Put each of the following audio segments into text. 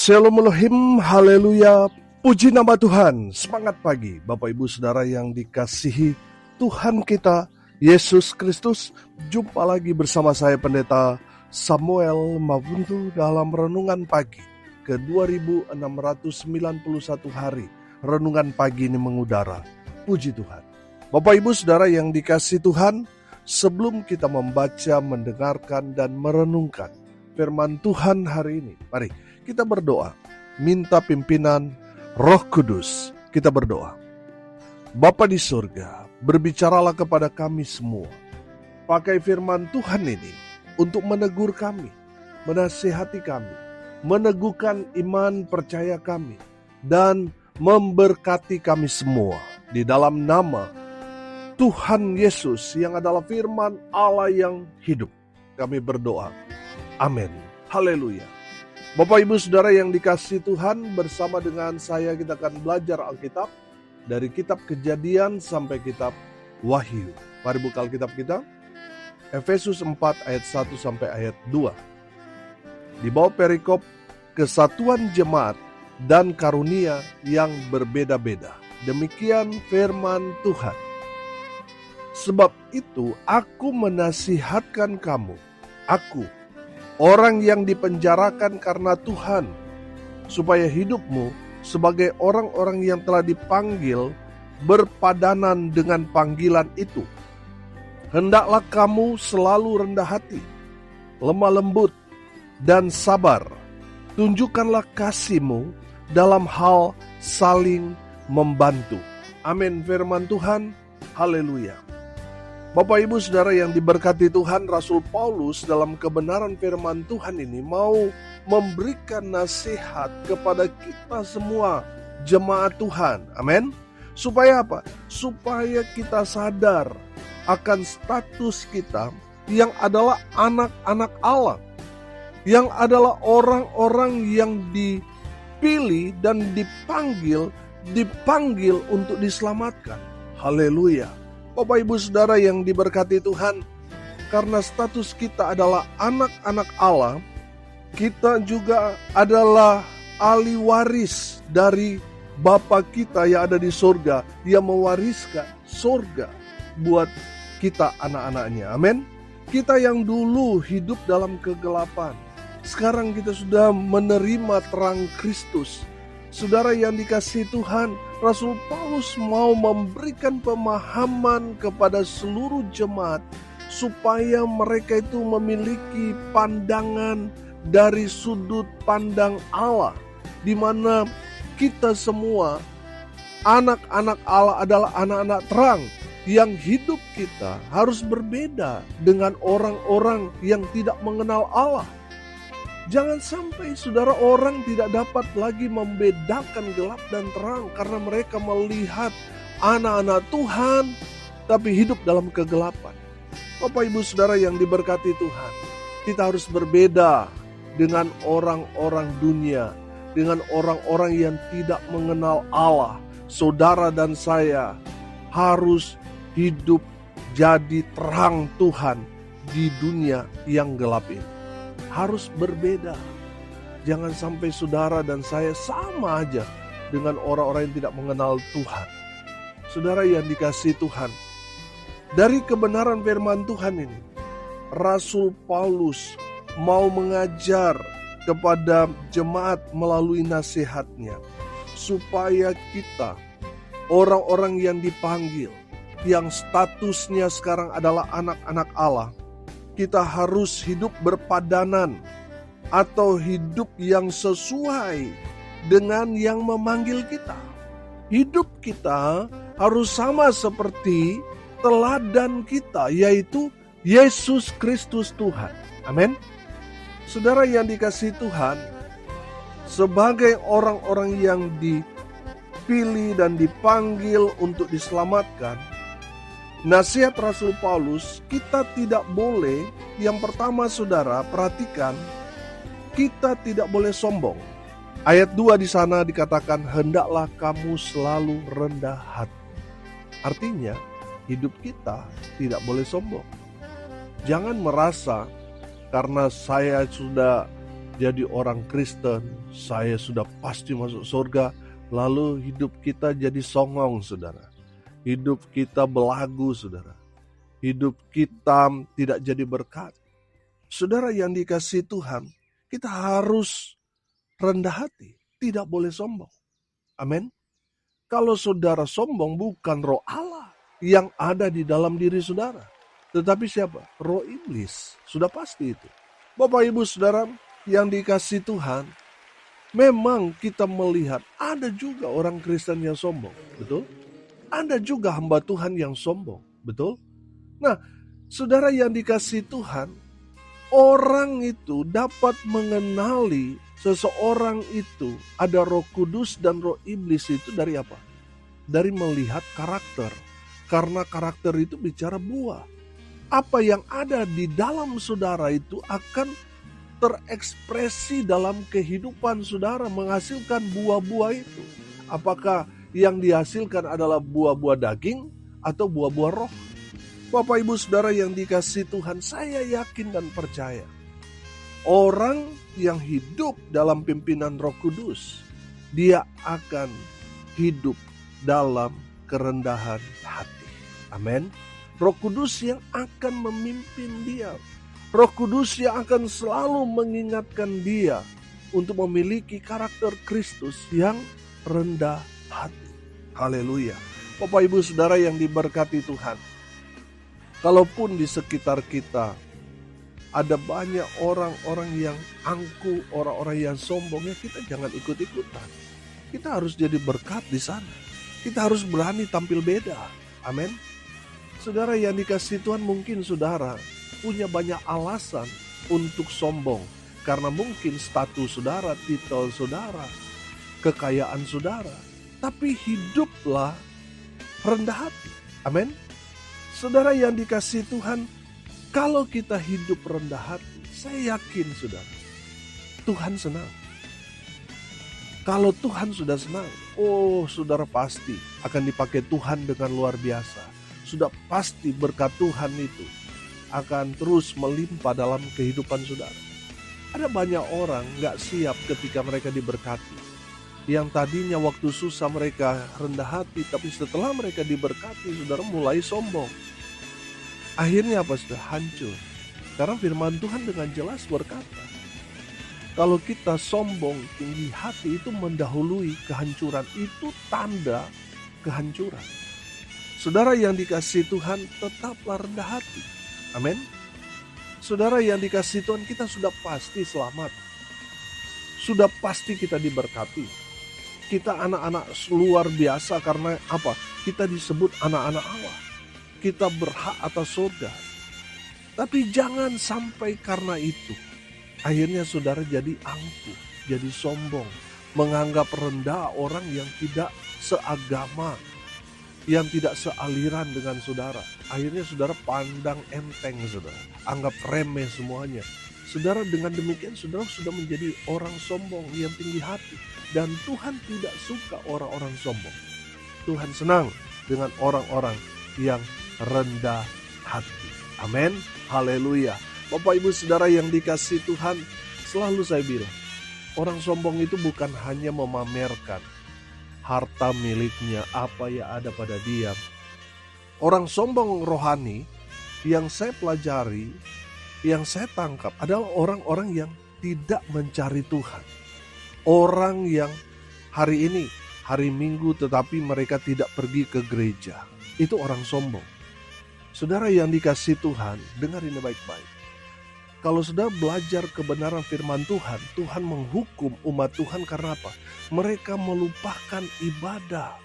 Shalom Elohim, haleluya, puji nama Tuhan. Semangat pagi Bapak Ibu Saudara yang dikasihi Tuhan kita Yesus Kristus. Jumpa lagi bersama saya Pendeta Samuel Mabuntu dalam Renungan Pagi ke 2691 hari. Renungan pagi ini mengudara. Puji Tuhan. Bapak Ibu Saudara yang dikasihi Tuhan, sebelum kita membaca, mendengarkan, dan merenungkan firman Tuhan hari ini, mari kita berdoa, minta pimpinan Roh Kudus. Kita berdoa. Bapa di surga, berbicaralah kepada kami semua. Pakai firman Tuhan ini untuk menegur kami, menasihati kami, meneguhkan iman percaya kami, dan memberkati kami semua. Di dalam nama Tuhan Yesus yang adalah firman Allah yang hidup, kami berdoa. Amin. Haleluya. Bapak Ibu Saudara yang dikasihi Tuhan, bersama dengan saya kita akan belajar Alkitab dari kitab Kejadian sampai kitab Wahyu. Mari buka Alkitab kita. Efesus 4 ayat 1 sampai ayat 2. Di bawah perikop kesatuan jemaat dan karunia yang berbeda-beda. Demikian firman Tuhan. Sebab itu aku menasihatkan kamu, aku orang yang dipenjarakan karena Tuhan, supaya hidupmu sebagai orang-orang yang telah dipanggil berpadanan dengan panggilan itu. Hendaklah kamu selalu rendah hati, lemah lembut, dan sabar. Tunjukkanlah kasihmu dalam hal saling membantu. Amin. Firman Tuhan. Haleluya. Bapak Ibu Saudara yang diberkati Tuhan, Rasul Paulus dalam kebenaran firman Tuhan ini mau memberikan nasihat kepada kita semua jemaat Tuhan. Amin. Supaya apa? Supaya kita sadar akan status kita yang adalah anak-anak Allah. Yang adalah orang-orang yang dipilih dan dipanggil untuk diselamatkan. Haleluya. Bapak Ibu Saudara yang diberkati Tuhan, karena status kita adalah anak-anak Allah, kita juga adalah ahli waris dari Bapa kita yang ada di surga, yang mewariskan surga buat kita anak-anaknya. Amin. Kita yang dulu hidup dalam kegelapan, sekarang kita sudah menerima terang Kristus. Saudara yang dikasihi Tuhan, Rasul Paulus mau memberikan pemahaman kepada seluruh jemaat supaya mereka itu memiliki pandangan dari sudut pandang Allah, di mana kita semua anak-anak Allah adalah anak-anak terang, yang hidup kita harus berbeda dengan orang-orang yang tidak mengenal Allah. Jangan sampai saudara orang tidak dapat lagi membedakan gelap dan terang karena mereka melihat anak-anak Tuhan tapi hidup dalam kegelapan. Bapak Ibu Saudara yang diberkati Tuhan, kita harus berbeda dengan orang-orang dunia, dengan orang-orang yang tidak mengenal Allah. Saudara dan saya harus hidup jadi terang Tuhan di dunia yang gelap ini. Harus berbeda. Jangan sampai saudara dan saya sama aja dengan orang-orang yang tidak mengenal Tuhan. Saudara yang dikasihi Tuhan, dari kebenaran firman Tuhan ini, Rasul Paulus mau mengajar kepada jemaat melalui nasihatnya, supaya kita, orang-orang yang dipanggil, yang statusnya sekarang adalah anak-anak Allah, kita harus hidup berpadanan atau hidup yang sesuai dengan yang memanggil kita. Hidup kita harus sama seperti teladan kita, yaitu Yesus Kristus Tuhan. Amin. Saudara yang dikasihi Tuhan, sebagai orang-orang yang dipilih dan dipanggil untuk diselamatkan, nasihat Rasul Paulus, kita tidak boleh, yang pertama saudara perhatikan, kita tidak boleh sombong. Ayat 2 di sana dikatakan, hendaklah kamu selalu rendah hati. Artinya, hidup kita tidak boleh sombong. Jangan merasa karena saya sudah jadi orang Kristen, saya sudah pasti masuk surga, lalu hidup kita jadi songong, saudara. Hidup kita belagu, saudara. Hidup kita tidak jadi berkat. Saudara yang dikasihi Tuhan, kita harus rendah hati, tidak boleh sombong. Amin. Kalau saudara sombong, bukan roh Allah yang ada di dalam diri saudara, tetapi siapa? Roh iblis. Sudah pasti itu. Bapak Ibu Saudara yang dikasihi Tuhan, memang kita melihat ada juga orang Kristen yang sombong, betul? Ada juga hamba Tuhan yang sombong, betul? Nah, saudara yang dikasihi Tuhan, orang itu dapat mengenali seseorang itu ada Roh Kudus dan roh iblis itu dari apa? Dari melihat karakter. Karena karakter itu bicara buah. Apa yang ada di dalam saudara itu akan terekspresi dalam kehidupan saudara, menghasilkan buah-buah itu. Apakah yang dihasilkan adalah buah-buah daging atau buah-buah roh? Bapak Ibu Saudara yang dikasihi Tuhan, saya yakin dan percaya orang yang hidup dalam pimpinan Roh Kudus, dia akan hidup dalam kerendahan hati. Amin. Roh Kudus yang akan memimpin dia. Roh Kudus yang akan selalu mengingatkan dia untuk memiliki karakter Kristus yang rendah hati. Haleluya. Bapak Ibu Saudara yang diberkati Tuhan, kalaupun di sekitar kita ada banyak orang-orang yang angkuh, orang-orang yang sombong, ya kita jangan ikut-ikutan. Kita harus jadi berkat di sana. Kita harus berani tampil beda. Amin. Saudara yang dikasihi Tuhan, mungkin saudara punya banyak alasan untuk sombong. Karena mungkin status saudara, titel saudara, kekayaan saudara. Tapi hiduplah rendah hati. Amin. Saudara yang dikasihi Tuhan, kalau kita hidup rendah hati, saya yakin saudara, Tuhan senang. Kalau Tuhan sudah senang, saudara pasti akan dipakai Tuhan dengan luar biasa. Sudah pasti berkat Tuhan itu akan terus melimpah dalam kehidupan saudara. Ada banyak orang gak siap ketika mereka diberkati. Yang tadinya waktu susah mereka rendah hati, tapi setelah mereka diberkati, saudara mulai sombong. Akhirnya apa? Sudah hancur. Karena firman Tuhan dengan jelas berkata, kalau kita sombong, tinggi hati, itu mendahului kehancuran. Itu tanda kehancuran. Saudara yang dikasihi Tuhan, tetaplah rendah hati. Amin. Saudara yang dikasihi Tuhan, kita sudah pasti selamat. Sudah pasti kita diberkati. Kita anak-anak luar biasa karena apa? Kita disebut anak-anak Allah. Kita berhak atas surga. Tapi jangan sampai karena itu akhirnya saudara jadi angkuh, jadi sombong, menganggap rendah orang yang tidak seagama, yang tidak sealiran dengan saudara. Akhirnya saudara pandang enteng saudara, anggap remeh semuanya. Saudara, dengan demikian saudara sudah menjadi orang sombong yang tinggi hati. Dan Tuhan tidak suka orang-orang sombong. Tuhan senang dengan orang-orang yang rendah hati. Amin. Haleluya. Bapak Ibu Saudara yang dikasihi Tuhan, selalu saya bilang, orang sombong itu bukan hanya memamerkan harta miliknya, apa yang ada pada dia. Orang sombong rohani yang saya pelajari, yang saya tangkap adalah orang-orang yang tidak mencari Tuhan. Orang yang hari ini, hari Minggu, tetapi mereka tidak pergi ke gereja. Itu orang sombong. Saudara yang dikasihi Tuhan, dengar ini baik-baik. Kalau saudara belajar kebenaran firman Tuhan, Tuhan menghukum umat Tuhan karena apa? Mereka melupakan ibadah.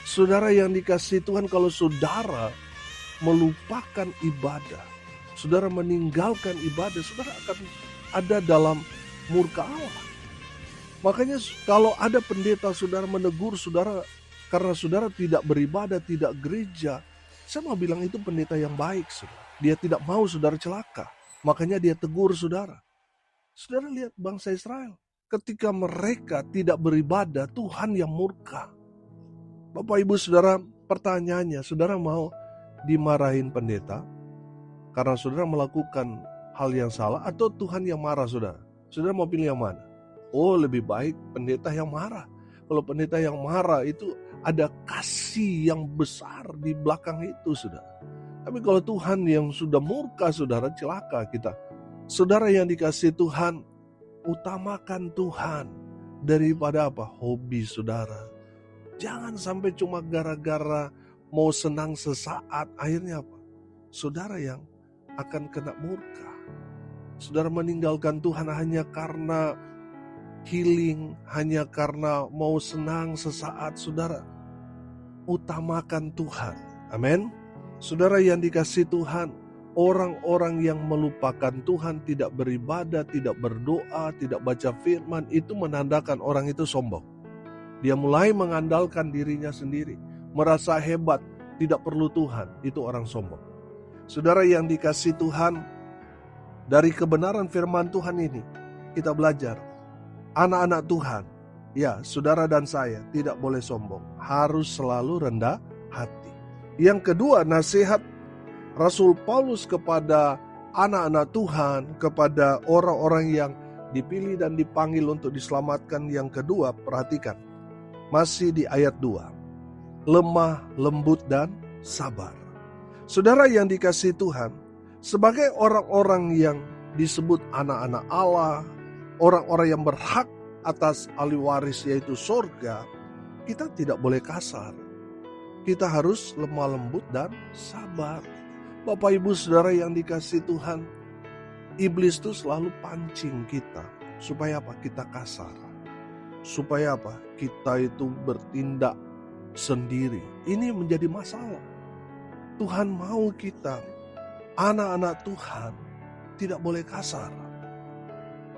Saudara yang dikasihi Tuhan, kalau saudara melupakan ibadah, saudara meninggalkan ibadah, saudara akan ada dalam murka Allah. Makanya kalau ada pendeta saudara menegur saudara karena saudara tidak beribadah, tidak gereja, saya mau bilang itu pendeta yang baik, saudara. Dia tidak mau saudara celaka. Makanya dia tegur saudara. Saudara lihat bangsa Israel. Ketika mereka tidak beribadah, Tuhan yang murka. Bapak Ibu Saudara, pertanyaannya, saudara mau dimarahin pendeta karena saudara melakukan hal yang salah, atau Tuhan yang marah saudara? Saudara mau pilih yang mana? Oh, lebih baik pendeta yang marah. Kalau pendeta yang marah itu ada kasih yang besar di belakang itu, saudara. Tapi kalau Tuhan yang sudah murka, saudara, celaka kita. Saudara yang dikasihi Tuhan, utamakan Tuhan daripada apa? Hobi saudara. Jangan sampai cuma gara-gara mau senang sesaat, akhirnya apa? Saudara yang akan kena murka. Saudara meninggalkan Tuhan hanya karena healing, hanya karena mau senang sesaat. Saudara, utamakan Tuhan. Amin. Saudara yang dikasihi Tuhan, orang-orang yang melupakan Tuhan, tidak beribadah, tidak berdoa, tidak baca firman, itu menandakan orang itu sombong. Dia mulai mengandalkan dirinya sendiri, merasa hebat, tidak perlu Tuhan, itu orang sombong. Saudara yang dikasihi Tuhan, dari kebenaran firman Tuhan ini, kita belajar, anak-anak Tuhan, ya saudara dan saya tidak boleh sombong, harus selalu rendah hati. Yang kedua, nasihat Rasul Paulus kepada anak-anak Tuhan, kepada orang-orang yang dipilih dan dipanggil untuk diselamatkan. Yang kedua, perhatikan, masih di ayat 2, lemah, lembut, dan sabar. Saudara yang dikasihi Tuhan, sebagai orang-orang yang disebut anak-anak Allah, orang-orang yang berhak atas ahli waris yaitu surga, kita tidak boleh kasar. Kita harus lemah lembut dan sabar. Bapak ibu saudara yang dikasihi Tuhan, iblis itu selalu pancing kita. Supaya apa? Kita kasar. Supaya apa? Kita itu bertindak sendiri. Ini menjadi masalah. Tuhan mau kita, anak-anak Tuhan, tidak boleh kasar.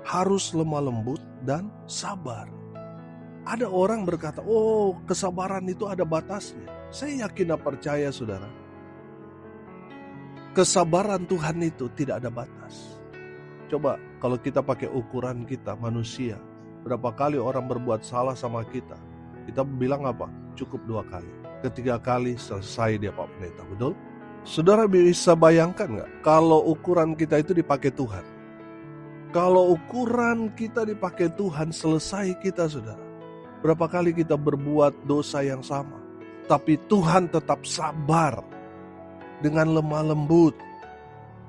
Harus lemah lembut dan sabar. Ada orang berkata, oh kesabaran itu ada batasnya. Saya yakin dan percaya saudara, kesabaran Tuhan itu tidak ada batas. Coba kalau kita pakai ukuran kita manusia, berapa kali orang berbuat salah sama kita, kita bilang apa? Cukup 2 kali. Ketiga kali selesai dia Pak Pendeta, betul? Saudara bisa bayangkan gak kalau ukuran kita itu dipakai Tuhan? Kalau ukuran kita dipakai Tuhan, selesai kita saudara. Berapa kali kita berbuat dosa yang sama, tapi Tuhan tetap sabar dengan lemah lembut,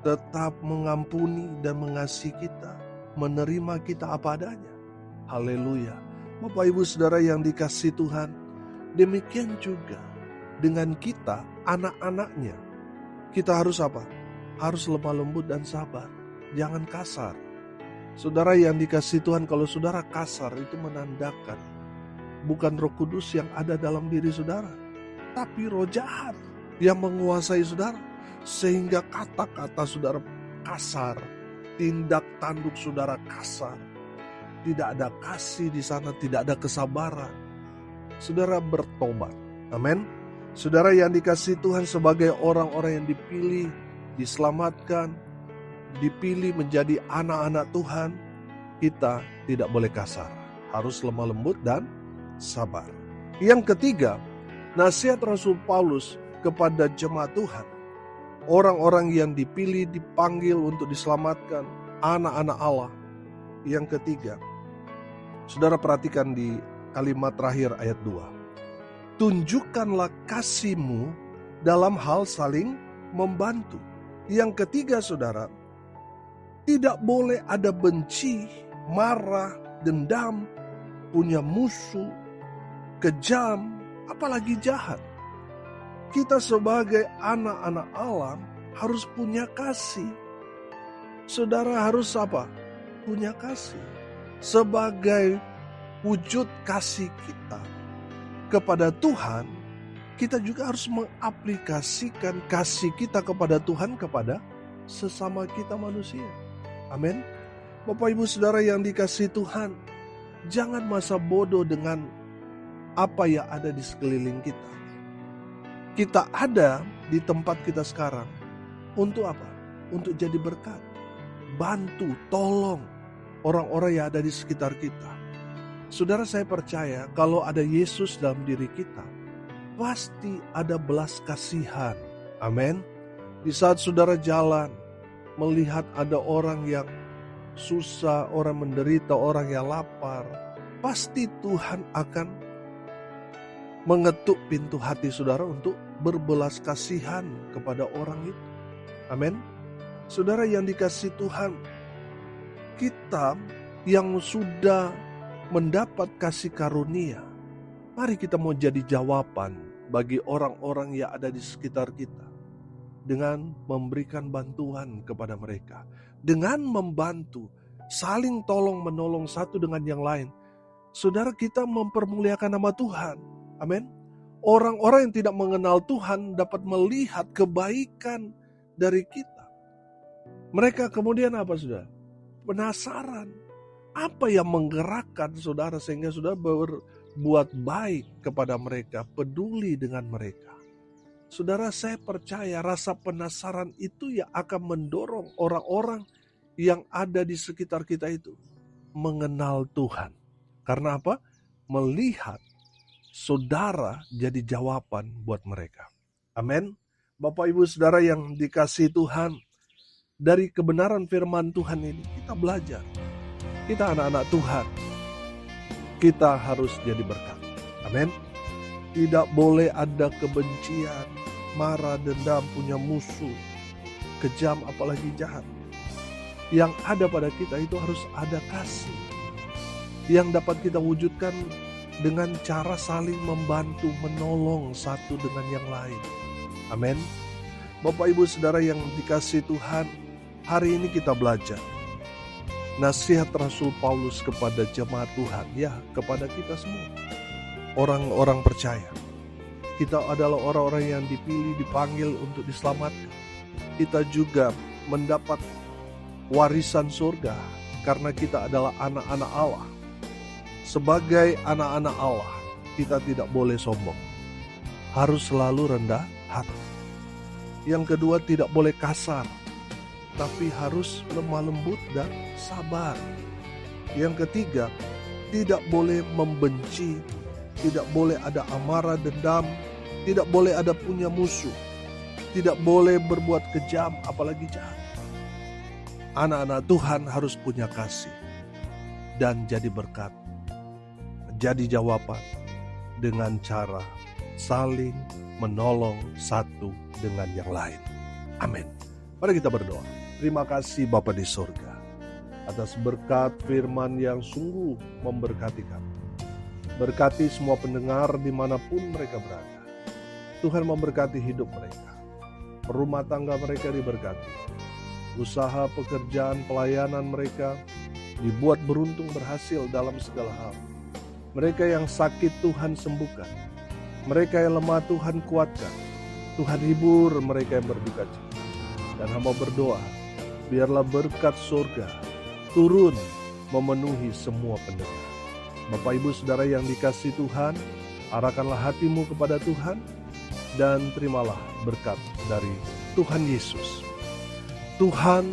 tetap mengampuni dan mengasihi kita, menerima kita apa adanya. Haleluya. Bapak ibu saudara yang dikasihi Tuhan, demikian juga dengan kita, anak-anaknya. Kita harus apa? Harus lemah lembut dan sabar. Jangan kasar. Saudara yang dikasihi Tuhan, kalau saudara kasar itu menandakan bukan Roh Kudus yang ada dalam diri saudara, tapi roh jahat yang menguasai saudara. Sehingga kata-kata saudara kasar, tindak tanduk saudara kasar. Tidak ada kasih di sana, tidak ada kesabaran. Saudara bertobat. Amin. Saudara yang dikasihi Tuhan, sebagai orang-orang yang dipilih, diselamatkan, dipilih menjadi anak-anak Tuhan, kita tidak boleh kasar. Harus lemah lembut dan sabar. Yang ketiga, nasihat Rasul Paulus kepada jemaat Tuhan, orang-orang yang dipilih, dipanggil untuk diselamatkan, anak-anak Allah. Yang ketiga, saudara perhatikan di kalimat terakhir ayat 2. Tunjukkanlah kasih-Mu dalam hal saling membantu. Yang ketiga saudara, tidak boleh ada benci, marah, dendam, punya musuh, kejam, apalagi jahat. Kita sebagai anak-anak Allah harus punya kasih. Saudara harus apa? Punya kasih. Sebagai wujud kasih kita kepada Tuhan, kita juga harus mengaplikasikan kasih kita kepada Tuhan kepada sesama kita manusia. Amin. Bapak ibu saudara yang dikasihi Tuhan, jangan masa bodoh dengan apa yang ada di sekeliling kita. Kita ada di tempat kita sekarang untuk apa? Untuk jadi berkat, bantu, tolong orang-orang yang ada di sekitar kita. Saudara, saya percaya kalau ada Yesus dalam diri kita, pasti ada belas kasihan. Amin. Di saat saudara jalan, melihat ada orang yang susah, orang menderita, orang yang lapar, pasti Tuhan akan mengetuk pintu hati saudara untuk berbelas kasihan kepada orang itu. Amin. Saudara yang dikasihi Tuhan, kita yang sudah mendapat kasih karunia, mari kita mau jadi jawaban bagi orang-orang yang ada di sekitar kita dengan memberikan bantuan kepada mereka, dengan membantu, saling tolong menolong satu dengan yang lain. Saudara, kita mempermuliakan nama Tuhan. Amin. Orang-orang yang tidak mengenal Tuhan dapat melihat kebaikan dari kita. Mereka kemudian apa, saudara? Penasaran. Apa yang menggerakkan saudara sehingga saudara berbuat baik kepada mereka, peduli dengan mereka. Saudara, saya percaya rasa penasaran itu yang akan mendorong orang-orang yang ada di sekitar kita itu mengenal Tuhan. Karena apa? Melihat saudara jadi jawaban buat mereka. Amin. Bapak Ibu Saudara yang dikasihi Tuhan, dari kebenaran firman Tuhan ini kita belajar. Kita anak-anak Tuhan, kita harus jadi berkat. Amin. Tidak boleh ada kebencian, marah, dendam, punya musuh, kejam, apalagi jahat. Yang ada pada kita itu harus ada kasih, yang dapat kita wujudkan dengan cara saling membantu, menolong satu dengan yang lain. Amin. Bapak Ibu Saudara yang dikasihi Tuhan, hari ini kita belajar nasihat Rasul Paulus kepada jemaat Tuhan, ya, kepada kita semua, orang-orang percaya. Kita adalah orang-orang yang dipilih, dipanggil untuk diselamatkan. Kita juga mendapat warisan surga karena kita adalah anak-anak Allah. Sebagai anak-anak Allah, kita tidak boleh sombong. Harus selalu rendah hati. Yang kedua, tidak boleh kasar, tapi harus lemah lembut dan sabar. Yang ketiga, tidak boleh membenci, tidak boleh ada amarah, dendam, tidak boleh ada punya musuh, tidak boleh berbuat kejam, apalagi jahat. Anak-anak Tuhan harus punya kasih dan jadi berkat, jadi jawaban dengan cara saling menolong satu dengan yang lain. Amin. Mari kita berdoa. Terima kasih Bapa di surga atas berkat firman yang sungguh memberkati kami. Berkati semua pendengar dimanapun mereka berada. Tuhan memberkati hidup mereka. Rumah tangga mereka diberkati. Usaha, pekerjaan, pelayanan mereka dibuat beruntung berhasil dalam segala hal. Mereka yang sakit Tuhan sembuhkan. Mereka yang lemah Tuhan kuatkan. Tuhan hibur mereka yang berduka cita. Dan hamba berdoa, biarlah berkat surga turun memenuhi semua pendengar. Bapak Ibu Saudara yang dikasihi Tuhan, arahkanlah hatimu kepada Tuhan dan terimalah berkat dari Tuhan Yesus. Tuhan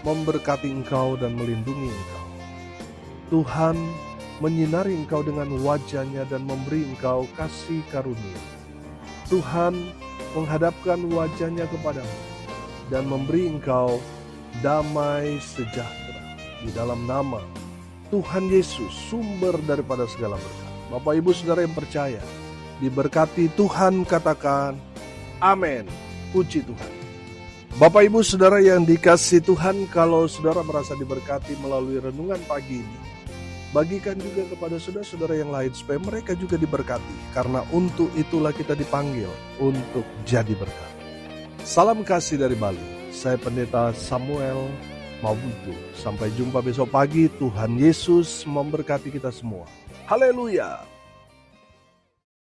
memberkati engkau dan melindungi engkau. Tuhan menyinari engkau dengan wajah-Nya dan memberi engkau kasih karunia. Tuhan menghadapkan wajah-Nya kepadamu dan memberi engkau damai sejahtera. Di dalam nama Tuhan Yesus, sumber daripada segala berkat. Bapak Ibu Saudara yang percaya, diberkati Tuhan, katakan amin. Puji Tuhan. Bapak Ibu Saudara yang dikasihi Tuhan, kalau saudara merasa diberkati melalui renungan pagi ini, bagikan juga kepada saudara-saudara yang lain supaya mereka juga diberkati. Karena untuk itulah kita dipanggil untuk jadi berkat. Salam kasih dari Bali. Saya Pendeta Samuel Mabutu. Sampai jumpa besok pagi. Tuhan Yesus memberkati kita semua. Haleluya.